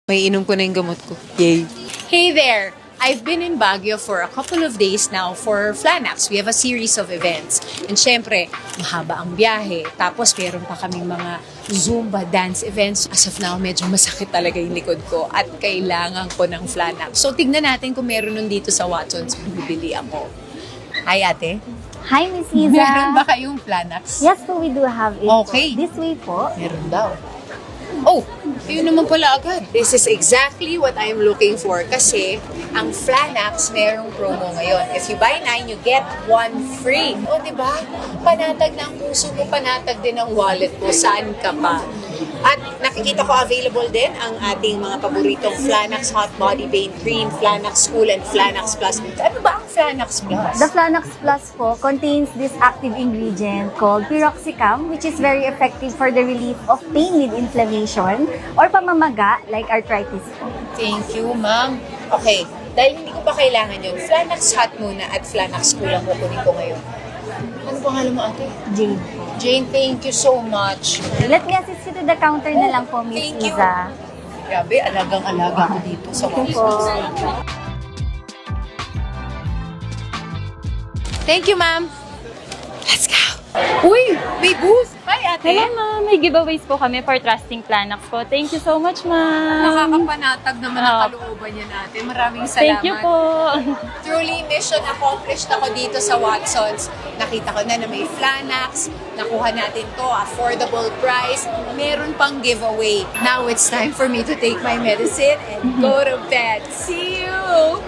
May inom ko na yung gamot ko. Yay! Hey there! I've been in Baguio for a couple of days now for Flanax. We have a series of events. And syempre, mahaba ang biyahe. Tapos meron pa kaming mga Zumba dance events. As of now, medyo masakit talaga yung likod ko at kailangan ko ng Flanax. So tignan natin kung meron nun dito sa Watson's. Bibili ako. Hi ate. Hi, Miss Iza. Meron ba kayong Flanax? Yes po, we do have it. Okay. This way po. Meron daw. Oh, yun naman pala agad. This is exactly what I'm looking for kasi ang Flanax merong promo ngayon. If you buy 9, you get 1 free. O, di ba? Panatag na ang puso mo, panatag din ang wallet mo. Saan ka pa? At nakikita ko available din ang ating mga paboritong Flanax Hot Body Pain Cream, Flanax Cool, and Flanax Plus. Ano ba ang Flanax Plus? The Flanax Plus po contains this active ingredient called piroxicam, which is very effective for the relief of pain with inflammation or pamamaga like arthritis po. Thank you, ma'am. Okay, dahil hindi ko pa kailangan yun, Flanax Hot muna at Flanax Cool ang kukunin ko ngayon. Ano pangalan mo, ate? Jade po. Jane, thank you so much. Let me assist you to the counter na lang po, Miss Thank you. Iza. Grabe, alagang-alaga ko dito sa Thank you po. Thank you, ma'am. Let's go. Uy, may booth. Hi, ate. Hello ma'am, may giveaways po kami for Trusting Planax po. Thank you so much ma'am. Nakakapanatag naman ang kalooban niya natin. Maraming salamat. Thank you po. Truly, mission accomplished ako dito sa Watson's. Nakita ko na may Flanax. Nakuha natin to, affordable price. Meron pang giveaway. Now it's time for me to take my medicine and go to bed. See you!